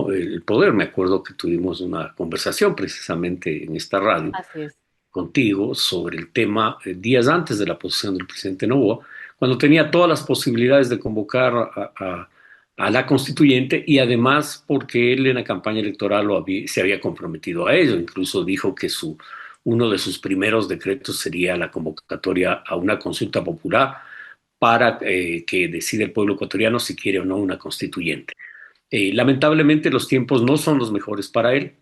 tomó el poder. Me acuerdo que tuvimos una conversación precisamente en esta radio Así es. contigo sobre el tema días antes de la posesión del presidente Noboa, cuando tenía todas las posibilidades de convocar a la constituyente y además porque él en la campaña electoral se había comprometido a ello. Incluso dijo que uno de sus primeros decretos sería la convocatoria a una consulta popular para que decida el pueblo ecuatoriano si quiere o no una constituyente. Lamentablemente los tiempos no son los mejores para él.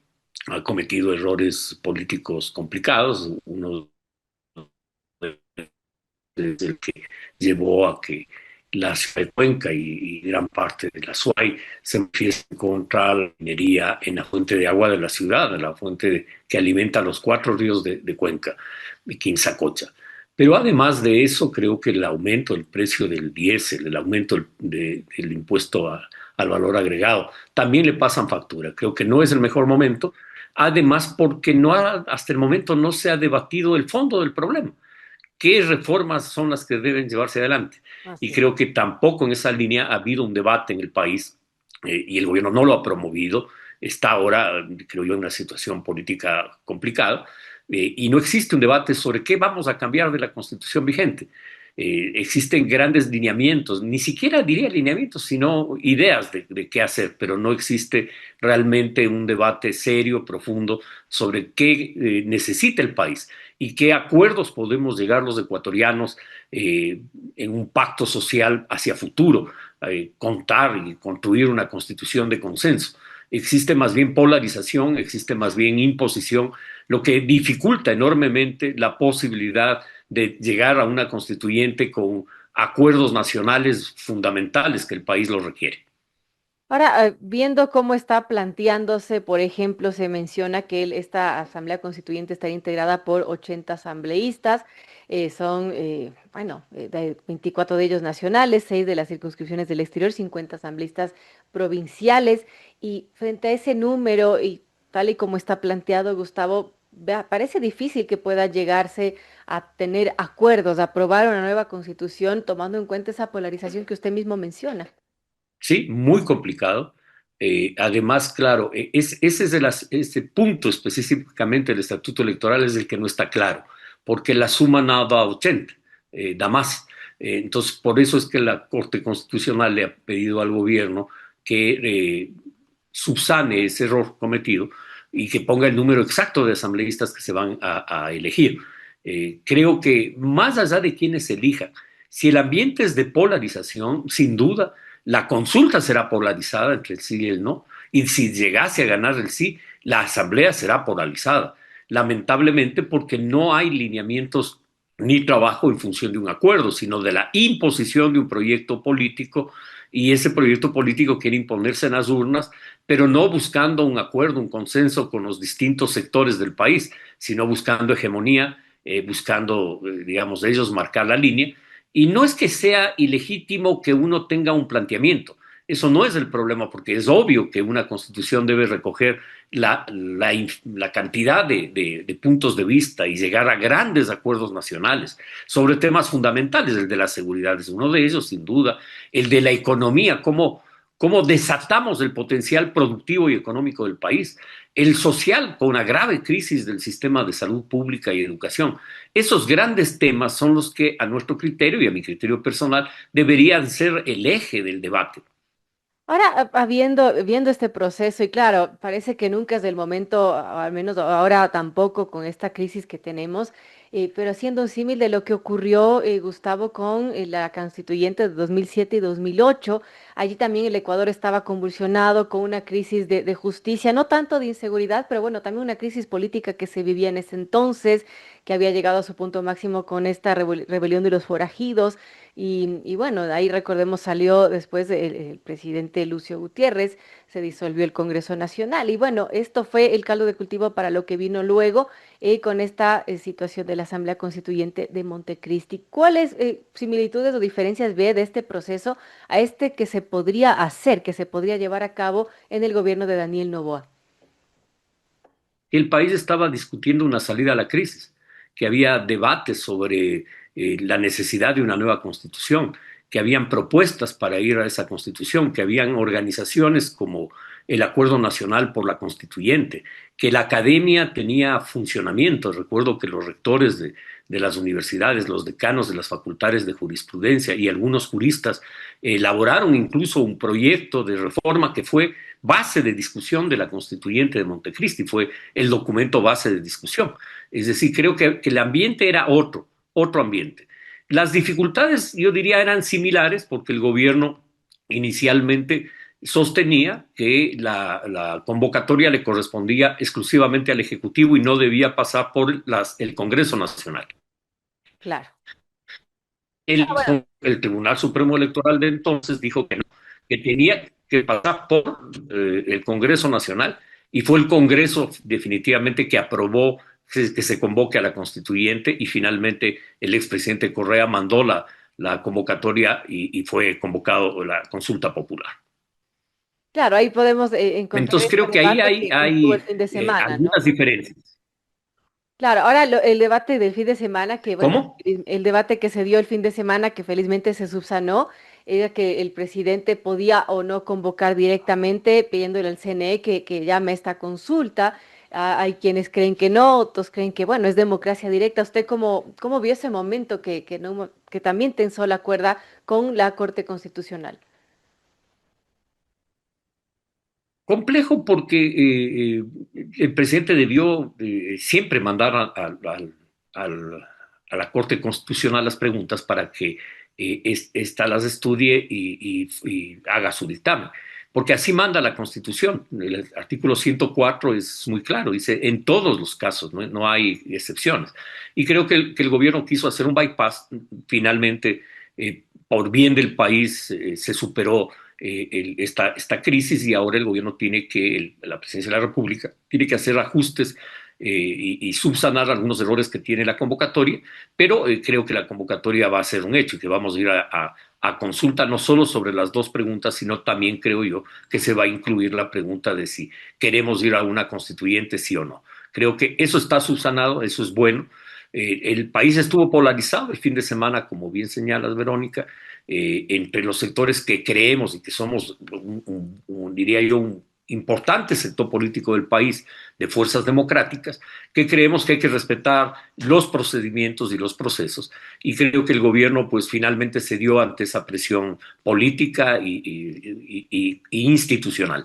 Ha cometido errores políticos complicados. Uno es el que llevó a que la ciudad de Cuenca y gran parte de la SUAY se manifiesten contra la minería en la fuente de agua de la ciudad, en la que alimenta los cuatro ríos de Cuenca, de Quinzacocha. Pero además de eso, creo que el aumento del precio del diésel, el aumento del impuesto al valor agregado, también le pasan factura. Creo que no es el mejor momento, además porque hasta el momento no se ha debatido el fondo del problema. ¿Qué reformas son las que deben llevarse adelante? Y Así es. creo que tampoco en esa línea ha habido un debate en el país y el gobierno no lo ha promovido. Está ahora, creo yo, en una situación política complicada y no existe un debate sobre qué vamos a cambiar de la constitución vigente. Existen grandes lineamientos, ni siquiera diría lineamientos, sino ideas de qué hacer, pero no existe realmente un debate serio, profundo, sobre qué necesita el país y qué acuerdos podemos llegar los ecuatorianos en un pacto social hacia futuro, contar y construir una constitución de consenso. Existe más bien polarización, existe más bien imposición, lo que dificulta enormemente la posibilidad de llegar a una constituyente con acuerdos nacionales fundamentales que el país lo requiere. Ahora, viendo cómo está planteándose, por ejemplo, se menciona que esta Asamblea Constituyente estaría integrada por 80 asambleístas, bueno, 24 de ellos nacionales, 6 de las circunscripciones del exterior, 50 asambleístas provinciales, y frente a ese número, y tal y como está planteado, Gustavo, parece difícil que pueda llegarse a tener acuerdos, a aprobar una nueva constitución, tomando en cuenta esa polarización que usted mismo menciona. Sí, muy complicado. Además, claro, ese es ese punto específicamente del estatuto electoral es el que no está claro, porque la suma no da 80, da más. Entonces, por eso es que la Corte Constitucional le ha pedido al gobierno que subsane ese error cometido y que ponga el número exacto de asambleístas que se van a elegir. Creo que más allá de quienes elijan, si el ambiente es de polarización, sin duda, la consulta será polarizada entre el sí y el no, y si llegase a ganar el sí, la asamblea será polarizada, lamentablemente porque no hay lineamientos ni trabajo en función de un acuerdo, sino de la imposición de un proyecto político, y ese proyecto político quiere imponerse en las urnas, pero no buscando un acuerdo, un consenso con los distintos sectores del país, sino buscando hegemonía, buscando, digamos, ellos marcar la línea. Y no es que sea ilegítimo que uno tenga un planteamiento. Eso no es el problema, porque es obvio que una constitución debe recoger la cantidad de puntos de vista y llegar a grandes acuerdos nacionales sobre temas fundamentales. El de la seguridad es uno de ellos, sin duda. El de la economía, cómo desatamos el potencial productivo y económico del país. El social, con una grave crisis del sistema de salud pública y educación. Esos grandes temas son los que, a nuestro criterio y a mi criterio personal, deberían ser el eje del debate. Ahora, viendo este proceso, y claro, parece que nunca es el momento, o al menos ahora tampoco con esta crisis que tenemos, pero haciendo un símil de lo que ocurrió, Gustavo, con la constituyente de 2007 y 2008, allí también el Ecuador estaba convulsionado con una crisis de justicia, no tanto de inseguridad, pero bueno, también una crisis política que se vivía en ese entonces, que había llegado a su punto máximo con esta rebelión de los forajidos. Y bueno, de ahí recordemos salió después el presidente Lucio Gutiérrez, se disolvió el Congreso Nacional y bueno, esto fue el caldo de cultivo para lo que vino luego con esta situación de la Asamblea Constituyente de Montecristi. ¿Cuáles similitudes o diferencias ve de este proceso a este que se podría hacer, que se podría llevar a cabo en el gobierno de Daniel Noboa? El país estaba discutiendo una salida a la crisis, que había debates sobre la necesidad de una nueva constitución, que habían propuestas para ir a esa constitución, que habían organizaciones como el Acuerdo Nacional por la Constituyente, que la academia tenía funcionamiento. Recuerdo que los rectores de las universidades, los decanos de las facultades de jurisprudencia y algunos juristas elaboraron incluso un proyecto de reforma que fue base de discusión de la Constituyente de Montecristi, fue el documento base de discusión. Es decir, creo que el ambiente era otro ambiente. Las dificultades, yo diría, eran similares porque el gobierno inicialmente sostenía que la convocatoria le correspondía exclusivamente al Ejecutivo y no debía pasar por el Congreso Nacional. Claro. Ah, El, bueno, el Tribunal Supremo Electoral de entonces dijo que no, que tenía que pasar por el Congreso Nacional y fue el Congreso definitivamente que aprobó que se convoque a la constituyente y finalmente el expresidente Correa mandó la convocatoria y fue convocado la consulta popular. claro, ahí podemos encontrar Entonces este creo que ahí debate hay, que tuvo el hay fin de semana, ¿no? algunas diferencias. Claro, ahora el debate del fin de semana, que bueno, ¿Cómo? el debate que se dio el fin de semana, que felizmente se subsanó, era que el presidente podía o no convocar directamente, pidiéndole al CNE que llame a esta consulta. Ah, hay quienes creen que no, otros creen que, bueno, es democracia directa. ¿Usted cómo vio ese momento que, no, que también tensó la cuerda con la Corte Constitucional? Complejo porque el presidente debió siempre mandar a la Corte Constitucional las preguntas para que ésta las estudie y haga su dictamen. Porque así manda la Constitución. El artículo 104 es muy claro, dice en todos los casos, no hay excepciones. Y creo que el gobierno quiso hacer un bypass, finalmente, por bien del país, se superó esta crisis y ahora el gobierno tiene que, la presidencia de la República, tiene que hacer ajustes y subsanar algunos errores que tiene la convocatoria, pero creo que la convocatoria va a ser un hecho y que vamos a ir a consulta no solo sobre las dos preguntas, sino también creo yo que se va a incluir la pregunta de si queremos ir a una constituyente, sí o no. Creo que eso está subsanado, eso es bueno. El país estuvo polarizado el fin de semana, como bien señalas, Verónica, entre los sectores que creemos y que somos, diría yo, un importante sector político del país de fuerzas democráticas, que creemos que hay que respetar los procedimientos y los procesos. Y creo que el gobierno, pues, finalmente cedió ante esa presión política y institucional.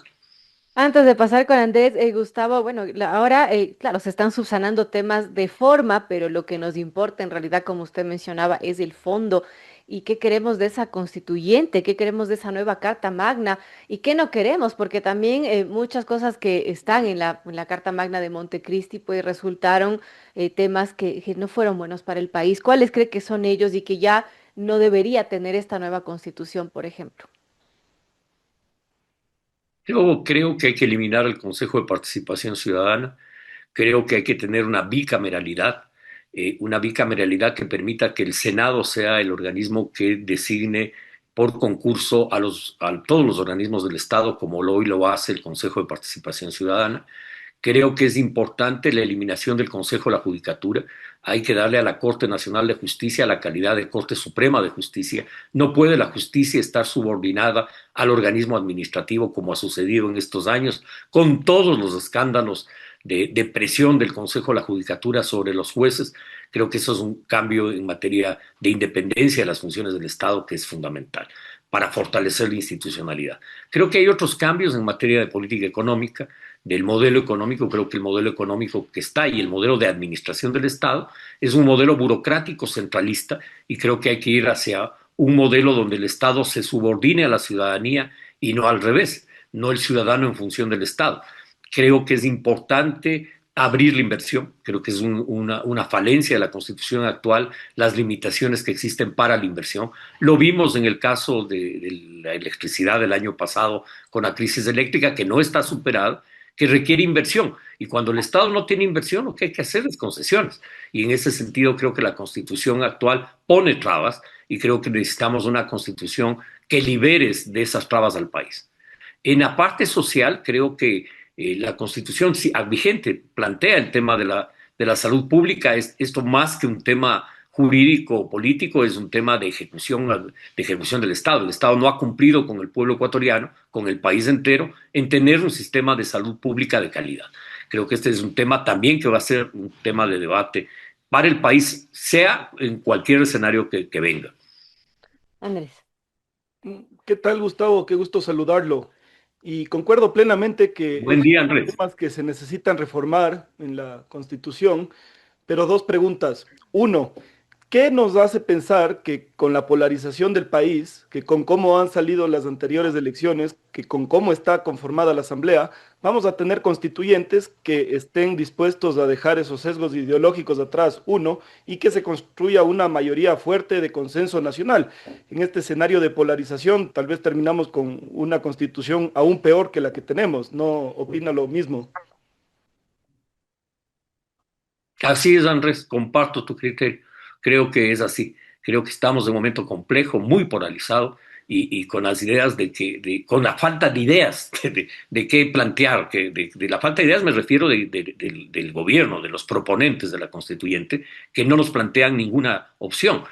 Antes de pasar con Andrés, Gustavo, bueno, ahora, claro, se están subsanando temas de forma, pero lo que nos importa en realidad, como usted mencionaba, es el fondo. ¿Y qué queremos de esa constituyente? ¿Qué queremos de esa nueva Carta Magna? ¿Y qué no queremos? Porque también muchas cosas que están en la Carta Magna de Montecristi, pues resultaron temas que no fueron buenos para el país. ¿Cuáles cree que son ellos y que ya no debería tener esta nueva constitución, por ejemplo? Yo creo que hay que eliminar el Consejo de Participación Ciudadana. Creo que hay que tener una bicameralidad que permita que el Senado sea el organismo que designe por concurso a todos los organismos del Estado, como hoy lo hace el Consejo de Participación Ciudadana. Creo que es importante la eliminación del Consejo de la Judicatura. Hay que darle a la Corte Nacional de Justicia la calidad de Corte Suprema de Justicia. No puede la justicia estar subordinada al organismo administrativo como ha sucedido en estos años, con todos los escándalos de presión del Consejo de la Judicatura sobre los jueces. Creo que eso es un cambio en materia de independencia de las funciones del Estado que es fundamental para fortalecer la institucionalidad. Creo que hay otros cambios en materia de política económica, del modelo económico. Creo que el modelo económico que está y el modelo de administración del Estado es un modelo burocrático centralista y creo que hay que ir hacia un modelo donde el Estado se subordine a la ciudadanía y no al revés, no el ciudadano en función del Estado. Creo que es importante abrir la inversión. Creo que es una falencia de la Constitución actual, las limitaciones que existen para la inversión. Lo vimos en el caso de la electricidad del año pasado con la crisis eléctrica, que no está superada, que requiere inversión. Y cuando el Estado no tiene inversión, lo que hay que hacer es concesiones. Y en ese sentido creo que la Constitución actual pone trabas y creo que necesitamos una Constitución que libere de esas trabas al país. En la parte social, creo que la Constitución vigente plantea el tema de la salud pública, es esto más que un tema jurídico o político, es un tema de ejecución del Estado. El Estado no ha cumplido con el pueblo ecuatoriano, con el país entero, en tener un sistema de salud pública de calidad. Creo que este es un tema también que va a ser un tema de debate para el país, sea en cualquier escenario que venga. Andrés. ¿Qué tal, Gustavo? Qué gusto saludarlo. Y concuerdo plenamente que Buen esos día, son Andrés. temas que se necesitan reformar en la Constitución, pero dos preguntas. Uno, ¿qué nos hace pensar que con la polarización del país, que con cómo han salido las anteriores elecciones, que con cómo está conformada la Asamblea, vamos a tener constituyentes que estén dispuestos a dejar esos sesgos ideológicos atrás, uno, y que se construya una mayoría fuerte de consenso nacional? En este escenario de polarización, tal vez terminamos con una constitución aún peor que la que tenemos. ¿No opina lo mismo? Así es, Andrés, comparto tu criterio. Creo que es así. Creo que estamos en un momento complejo, muy polarizado y con las ideas con la falta de ideas de qué plantear. De la falta de ideas me refiero del gobierno, de los proponentes de la constituyente, que no nos plantean ninguna opción.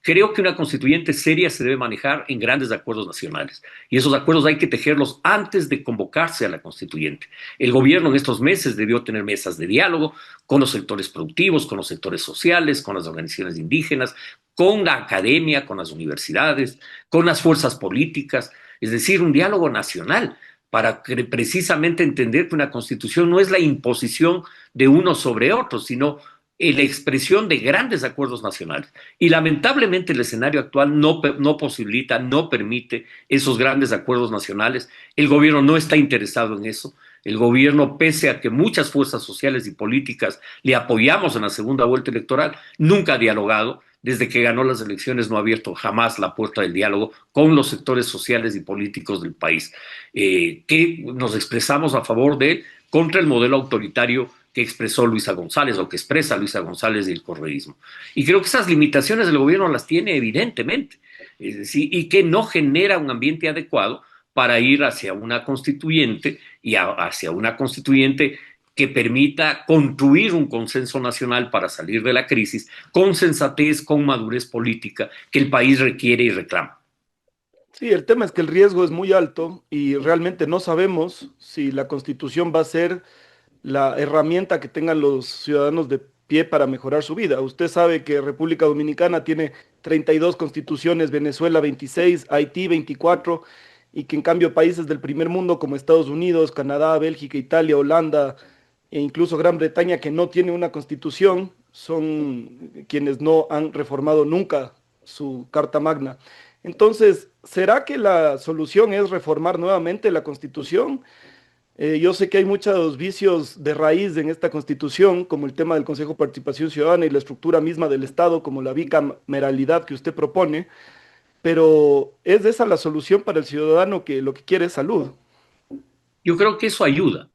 Creo que una constituyente seria se debe manejar en grandes acuerdos nacionales y esos acuerdos hay que tejerlos antes de convocarse a la constituyente. El gobierno en estos meses debió tener mesas de diálogo con los sectores productivos, con los sectores sociales, con las organizaciones indígenas, con la academia, con las universidades, con las fuerzas políticas, es decir, un diálogo nacional para precisamente entender que una constitución no es la imposición de unos sobre otros, sino la expresión de grandes acuerdos nacionales. Y lamentablemente el escenario actual no posibilita, no permite esos grandes acuerdos nacionales. El gobierno no está interesado en eso. El gobierno, pese a que muchas fuerzas sociales y políticas le apoyamos en la segunda vuelta electoral, nunca ha dialogado. Desde que ganó las elecciones no ha abierto jamás la puerta del diálogo con los sectores sociales y políticos del país, que nos expresamos a favor de él contra el modelo autoritario que expresó Luisa González o que expresa Luisa González y el correísmo. Y creo que esas limitaciones el gobierno las tiene evidentemente, es decir, y que no genera un ambiente adecuado para ir hacia una constituyente y hacia una constituyente que permita construir un consenso nacional para salir de la crisis con sensatez, con madurez política que el país requiere y reclama. Sí, el tema es que el riesgo es muy alto y realmente no sabemos si la Constitución va a ser la herramienta que tengan los ciudadanos de pie para mejorar su vida. Usted sabe que República Dominicana tiene 32 constituciones, Venezuela 26, Haití 24, y que en cambio países del primer mundo como Estados Unidos, Canadá, Bélgica, Italia, Holanda e incluso Gran Bretaña, que no tiene una constitución, son quienes no han reformado nunca su Carta Magna. Entonces, ¿será que la solución es reformar nuevamente la Constitución? Yo sé que hay muchos vicios de raíz en esta constitución, como el tema del Consejo de Participación Ciudadana y la estructura misma del Estado, como la bicameralidad que usted propone, pero ¿es esa la solución para el ciudadano que lo que quiere es salud? Yo creo que eso ayuda,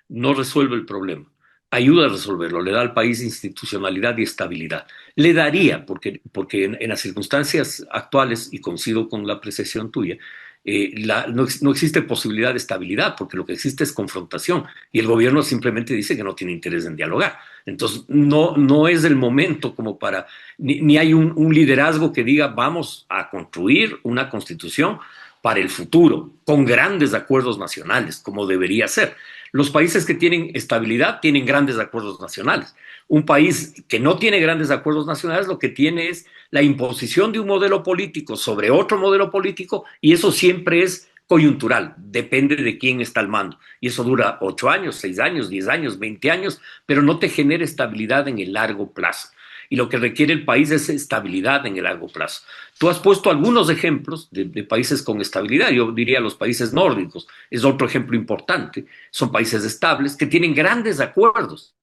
no resuelve el problema. Ayuda a resolverlo, le da al país institucionalidad y estabilidad. Le daría, porque en las circunstancias actuales, y coincido con la apreciación tuya, no existe posibilidad de estabilidad, porque lo que existe es confrontación, y el gobierno simplemente dice que no tiene interés en dialogar. Entonces, no es el momento como para, ni hay un liderazgo que diga vamos a construir una constitución para el futuro, con grandes acuerdos nacionales, como debería ser. Los países que tienen estabilidad tienen grandes acuerdos nacionales. Un país que no tiene grandes acuerdos nacionales lo que tiene es la imposición de un modelo político sobre otro modelo político y eso siempre es coyuntural, depende de quién está al mando. Y eso dura 8 años, 6 años, 10 años, 20 años, pero no te genera estabilidad en el largo plazo. Y lo que requiere el país es estabilidad en el largo plazo. Tú has puesto algunos ejemplos de países con estabilidad, yo diría los países nórdicos, es otro ejemplo importante, son países estables que tienen grandes acuerdos.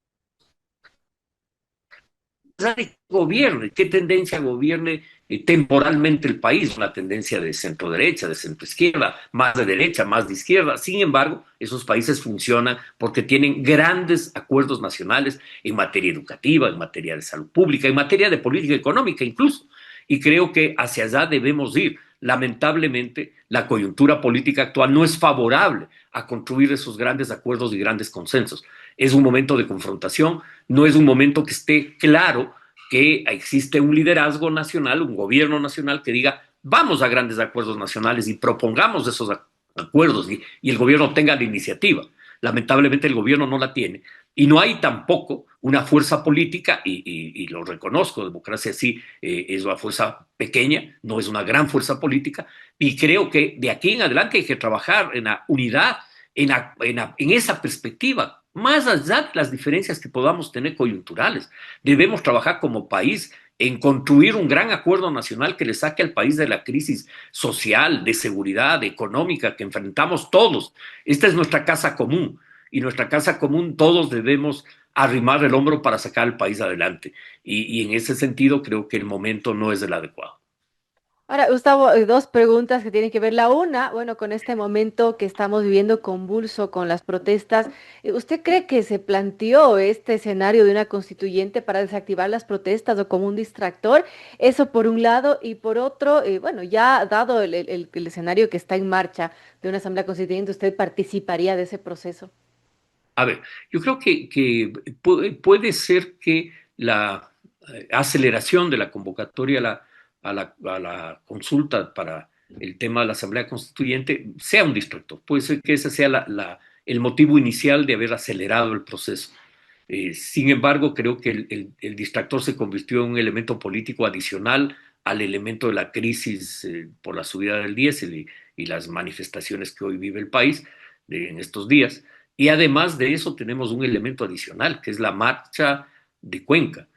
Gobierne, qué tendencia gobierne temporalmente el país, una tendencia de centro derecha, de centro izquierda, más de derecha, más de izquierda. Sin embargo, esos países funcionan porque tienen grandes acuerdos nacionales en materia educativa, en materia de salud pública, en materia de política económica incluso. Y creo que hacia allá debemos ir. Lamentablemente, la coyuntura política actual no es favorable a construir esos grandes acuerdos y grandes consensos. Es un momento de confrontación, no es un momento que esté claro que existe un liderazgo nacional, un gobierno nacional que diga, vamos a grandes acuerdos nacionales y propongamos esos acuerdos y el gobierno tenga la iniciativa. Lamentablemente el gobierno no la tiene y no hay tampoco una fuerza política, y lo reconozco, democracia sí es una fuerza pequeña, no es una gran fuerza política, y creo que de aquí en adelante hay que trabajar en la unidad, en esa perspectiva, más allá de las diferencias que podamos tener coyunturales. Debemos trabajar como país en construir un gran acuerdo nacional que le saque al país de la crisis social, de seguridad, económica que enfrentamos todos. Esta es nuestra casa común y nuestra casa común todos debemos arrimar el hombro para sacar al país adelante. Y en ese sentido creo que el momento no es el adecuado. Ahora, Gustavo, dos preguntas que tienen que ver. La una, bueno, con este momento que estamos viviendo convulso con las protestas, ¿usted cree que se planteó este escenario de una constituyente para desactivar las protestas o como un distractor? Eso por un lado, y por otro, bueno, ya dado el escenario que está en marcha de una asamblea constituyente, ¿usted participaría de ese proceso? A ver, yo creo que puede ser que la aceleración de la convocatoria a la consulta para el tema de la Asamblea Constituyente sea un distractor. Puede ser que ese sea el motivo inicial de haber acelerado el proceso. Sin embargo, creo que el distractor se convirtió en un elemento político adicional al elemento de la crisis por la subida del diésel y las manifestaciones que hoy vive el país en estos días. Y además de eso tenemos un elemento adicional, que es la marcha de Cuenca,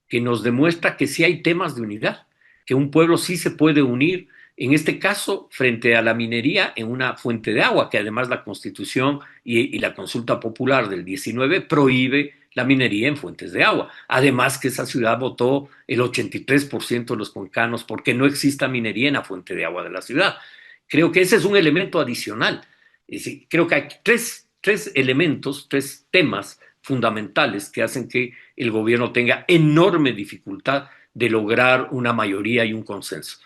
que nos demuestra que sí hay temas de unidad, que un pueblo sí se puede unir, en este caso, frente a la minería en una fuente de agua, que además la Constitución y la consulta popular del 19 prohíbe la minería en fuentes de agua. Además que esa ciudad votó el 83% de los cuencanos porque no exista minería en la fuente de agua de la ciudad. Creo que ese es un elemento adicional. Es decir, creo que hay tres elementos, tres temas fundamentales que hacen que el gobierno tenga enorme dificultad de lograr una mayoría y un consenso.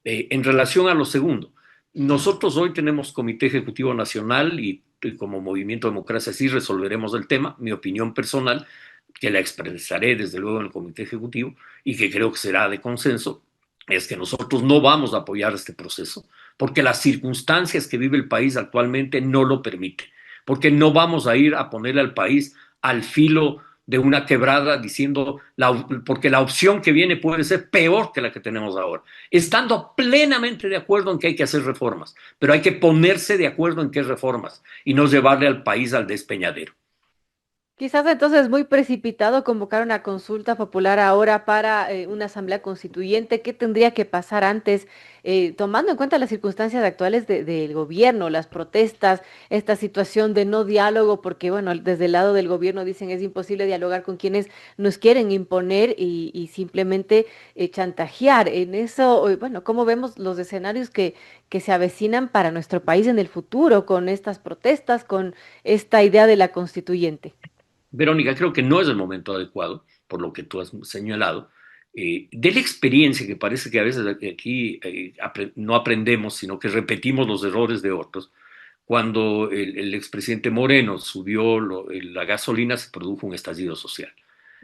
En relación a lo segundo, nosotros hoy tenemos Comité Ejecutivo Nacional y como Movimiento Democracia sí resolveremos el tema, mi opinión personal, que la expresaré desde luego en el Comité Ejecutivo y que creo que será de consenso, es que nosotros no vamos a apoyar este proceso porque las circunstancias que vive el país actualmente no lo permiten, porque no vamos a ir a ponerle al país al filo de una quebrada diciendo, porque la opción que viene puede ser peor que la que tenemos ahora, estando plenamente de acuerdo en que hay que hacer reformas, pero hay que ponerse de acuerdo en qué reformas y no llevarle al país al despeñadero. Quizás entonces es muy precipitado convocar una consulta popular ahora para una asamblea constituyente. ¿Qué tendría que pasar antes, tomando en cuenta las circunstancias actuales del gobierno, las protestas, esta situación de no diálogo? Porque, bueno, desde el lado del gobierno dicen es imposible dialogar con quienes nos quieren imponer y simplemente chantajear. En eso, bueno, ¿cómo vemos los escenarios que se avecinan para nuestro país en el futuro con estas protestas, con esta idea de la constituyente? Verónica, creo que no es el momento adecuado, por lo que tú has señalado. De la experiencia, que parece que a veces aquí no aprendemos, sino que repetimos los errores de otros. Cuando el expresidente Moreno subió la gasolina, se produjo un estallido social.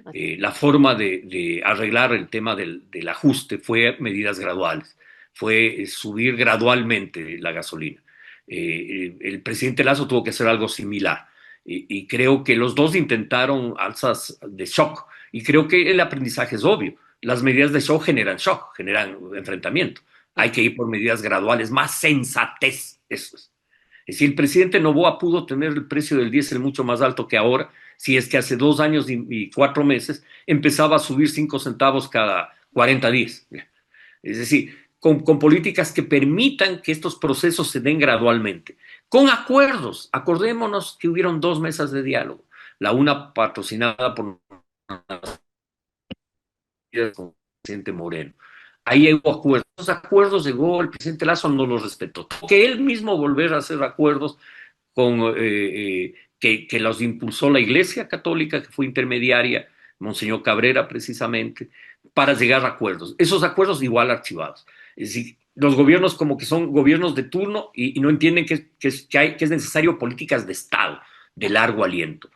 Así es. La forma de arreglar el tema del ajuste fue medidas graduales, fue subir gradualmente la gasolina. El presidente Lazo tuvo que hacer algo similar y creo que los dos intentaron alzas de shock y creo que el aprendizaje es obvio. Las medidas de shock, generan enfrentamiento. Hay que ir por medidas graduales, más sensatez, eso es. Es decir, el presidente Noboa pudo tener el precio del diésel mucho más alto que ahora, si es que hace 2 años y 4 meses empezaba a subir 5 centavos cada 40 días. Es decir, con políticas que permitan que estos procesos se den gradualmente, con acuerdos. Acordémonos que hubieron 2 mesas de diálogo, la una patrocinada por el presidente Moreno. Ahí hubo acuerdos. Los acuerdos llegó, el presidente Lazo no los respetó. Que él mismo volver a hacer acuerdos que los impulsó la Iglesia Católica, que fue intermediaria, Monseñor Cabrera precisamente, para llegar a acuerdos. Esos acuerdos igual archivados. Es decir, los gobiernos como que son gobiernos de turno y no entienden que es necesario políticas de Estado de largo aliento.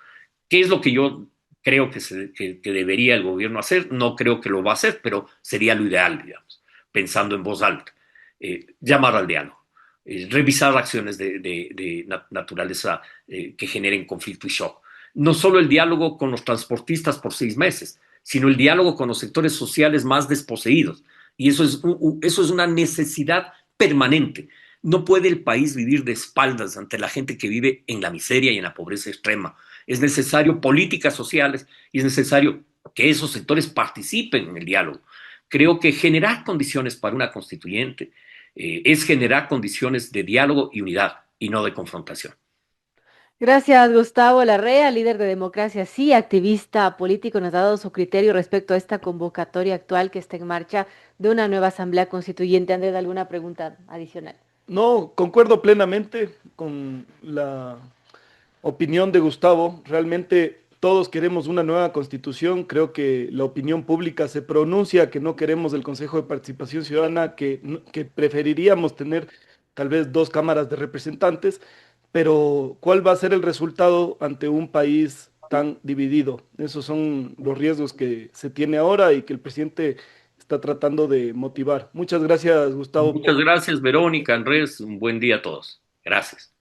¿Qué es lo que yo creo que debería el gobierno hacer, no creo que lo va a hacer, pero sería lo ideal, digamos, pensando en voz alta. Llamar al diálogo, revisar acciones de naturaleza que generen conflicto y shock. No solo el diálogo con los transportistas por 6 meses, sino el diálogo con los sectores sociales más desposeídos. Y eso es una necesidad permanente. No puede el país vivir de espaldas ante la gente que vive en la miseria y en la pobreza extrema. Es necesario políticas sociales y es necesario que esos sectores participen en el diálogo. Creo que generar condiciones para una constituyente es generar condiciones de diálogo y unidad y no de confrontación. Gracias, Gustavo Larrea, líder de Democracia Sí, activista político, nos ha dado su criterio respecto a esta convocatoria actual que está en marcha de una nueva Asamblea Constituyente. Andrés, ¿alguna pregunta adicional? No, concuerdo plenamente con la opinión de Gustavo. Realmente todos queremos una nueva constitución. Creo que la opinión pública se pronuncia que no queremos el Consejo de Participación Ciudadana, que preferiríamos tener tal vez dos cámaras de representantes, pero ¿cuál va a ser el resultado ante un país tan dividido? Esos son los riesgos que se tiene ahora y que el presidente está tratando de motivar. Muchas gracias, Gustavo, Muchas por gracias, Verónica, Andrés. Un buen día a todos. Gracias.